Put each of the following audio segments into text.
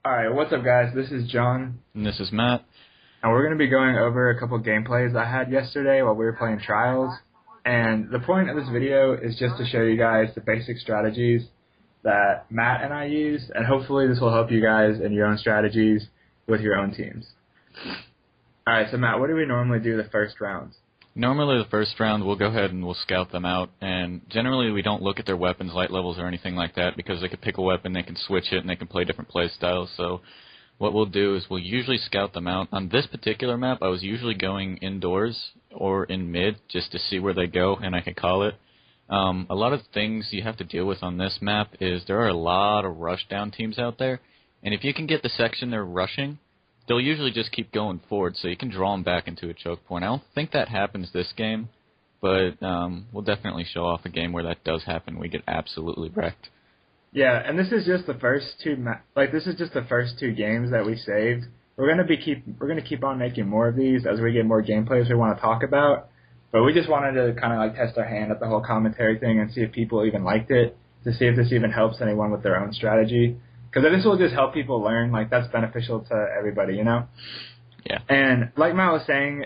Alright, what's up guys? This is John. And this is Matt. And we're going to be going over a couple gameplays I had yesterday while we were playing Trials. And the point of this video is just to show you guys the basic strategies that Matt and I use. And hopefully this will help you guys in your own strategies with your own teams. Alright, so Matt, what do we normally do the first rounds? Normally the first round we'll go ahead and we'll scout them out, and generally we don't look at their weapons, light levels, or anything like that, because they could pick a weapon, they can switch it, and they can play different play styles. So what we'll do is we'll usually scout them out. On this particular map I was usually going indoors or in mid just to see where they go, and I can call it. A lot of things you have to deal with on this map is there are a lot of rush down teams out there, and if you can get the section they're rushing, they'll usually just keep going forward, so you can draw them back into a choke point. I don't think that happens this game, but we'll definitely show off a game where that does happen. We get absolutely wrecked. Yeah, and this is just the first two games that we saved. We're gonna keep on making more of these as we get more gameplays we want to talk about. But we just wanted to kind of like test our hand at the whole commentary thing and see if people even liked it, to see if this even helps anyone with their own strategy. Because this will just help people learn, like, that's beneficial to everybody, you know? Yeah. And like Matt was saying,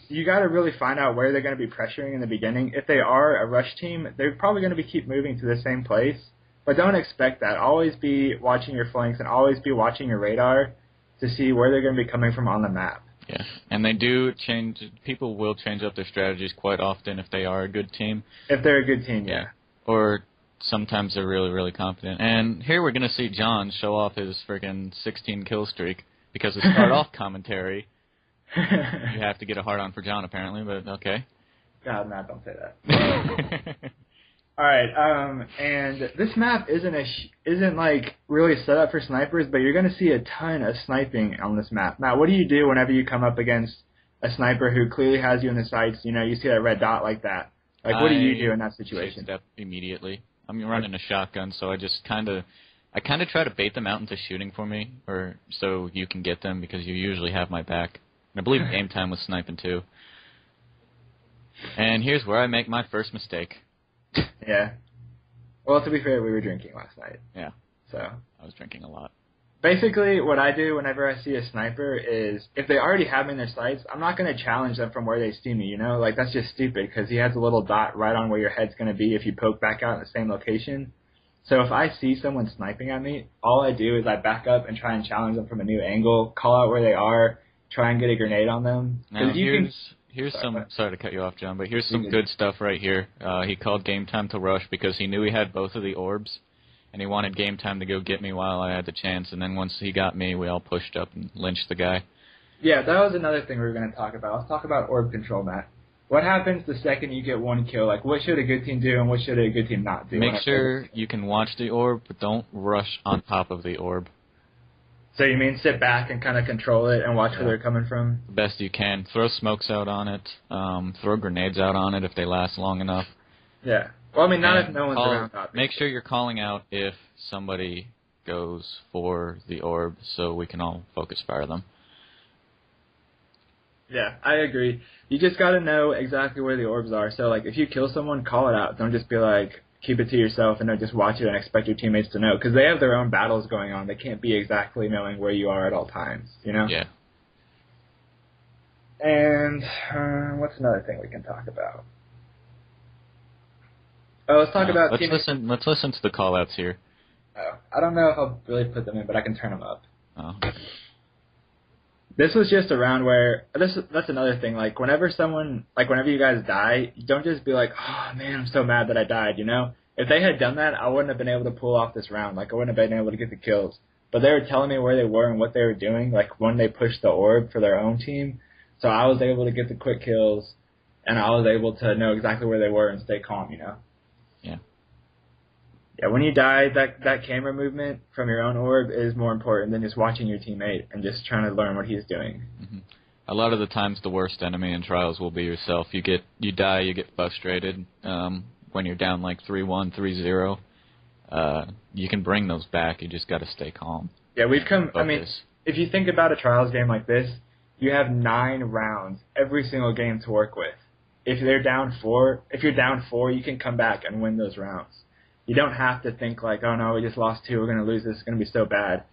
you got to really find out where they're going to be pressuring in the beginning. If they are a rush team, they're probably going to keep moving to the same place. But don't expect that. Always be watching your flanks and always be watching your radar to see where they're going to be coming from on the map. Yeah, and they do change. People will change up their strategies quite often if they are a good team. If they're a good team, yeah. Or sometimes they're really, really confident. And here we're going to see John show off his friggin' 16 kill streak, because to start off commentary, you have to get a hard-on for John, apparently, but okay. God, Matt, don't say that. Alright, and this map isn't like really set up for snipers, but you're going to see a ton of sniping on this map. Matt, what do you do whenever you come up against a sniper who clearly has you in the sights? You know, you see that red dot like that. Like, what do you do in that situation? Step immediately. I'm running a shotgun, so I just kind of try to bait them out into shooting for me, or so you can get them, because you usually have my back. And I believe Game Time was sniping too. And here's where I make my first mistake. Yeah. Well, to be fair, we were drinking last night. Yeah. So I was drinking a lot. Basically, what I do whenever I see a sniper is, if they already have me in their sights, I'm not going to challenge them from where they see me, you know? Like, that's just stupid, because he has a little dot right on where your head's going to be if you poke back out in the same location. So if I see someone sniping at me, all I do is I back up and try and challenge them from a new angle, call out where they are, try and get a grenade on them. Now, here's sorry to cut you off, John, but here's some good stuff right here. He called Game Time to rush because he knew he had both of the orbs, and he wanted Game Time to go get me while I had the chance, and then once he got me, we all pushed up and lynched the guy. Yeah, that was another thing we were going to talk about. Let's talk about orb control, Matt. What happens the second you get one kill? Like, what should a good team do and what should a good team not do? Make sure you can watch the orb, but don't rush on top of the orb. So you mean sit back and kind of control it and watch where they're coming from? The best you can. Throw smokes out on it. Throw grenades out on it if they last long enough. Yeah. Well, I mean, not if no one's around. Obviously. Make sure you're calling out if somebody goes for the orb, so we can all focus fire them. Yeah, I agree. You just got to know exactly where the orbs are. So, like, if you kill someone, call it out. Don't just be like, keep it to yourself and don't just watch it and expect your teammates to know. Because they have their own battles going on. They can't be exactly knowing where you are at all times, you know? Yeah. And what's another thing we can talk about? Oh, let's talk about... Let's listen to the call-outs here. Oh, I don't know if I'll really put them in, but I can turn them up. Oh. This was just a round where... That's another thing. Like, whenever you guys die, don't just be like, oh, man, I'm so mad that I died, you know? If they had done that, I wouldn't have been able to pull off this round. Like, I wouldn't have been able to get the kills. But they were telling me where they were and what they were doing, like, when they pushed the orb for their own team. So I was able to get the quick kills, and I was able to know exactly where they were and stay calm, you know? Yeah. Yeah, when you die, that camera movement from your own orb is more important than just watching your teammate and just trying to learn what he's doing. Mm-hmm. A lot of the times the worst enemy in Trials will be yourself. You die, you get frustrated when you're down like 3-1, 3-0. You can bring those back. You just got to stay calm. Yeah, I mean, if you think about a Trials game like this, you have 9 rounds every single game to work with. If you're down 4, you can come back and win those rounds. You don't have to think like, oh no, we just lost 2, we're going to lose this, it's going to be so bad.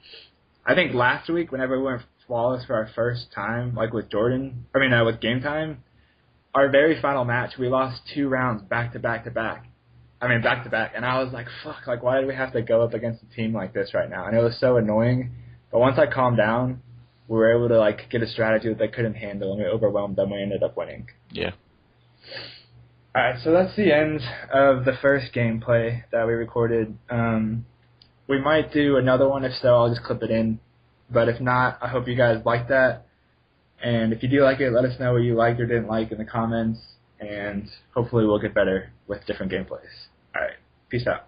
I think last week, whenever we went flawless for our first time, like with Jordan, with Game Time, our very final match, we lost 2 rounds back to back. And I was like, fuck, like, why did we have to go up against a team like this right now? And it was so annoying. But once I calmed down, we were able to, like, get a strategy that they couldn't handle, and we overwhelmed them. We ended up winning. Yeah. All right, so that's the end of the first gameplay that we recorded. We might do another one. If so, I'll just clip it in. But if not, I hope you guys liked that. And if you do like it, let us know what you liked or didn't like in the comments. And hopefully we'll get better with different gameplays. All right, peace out.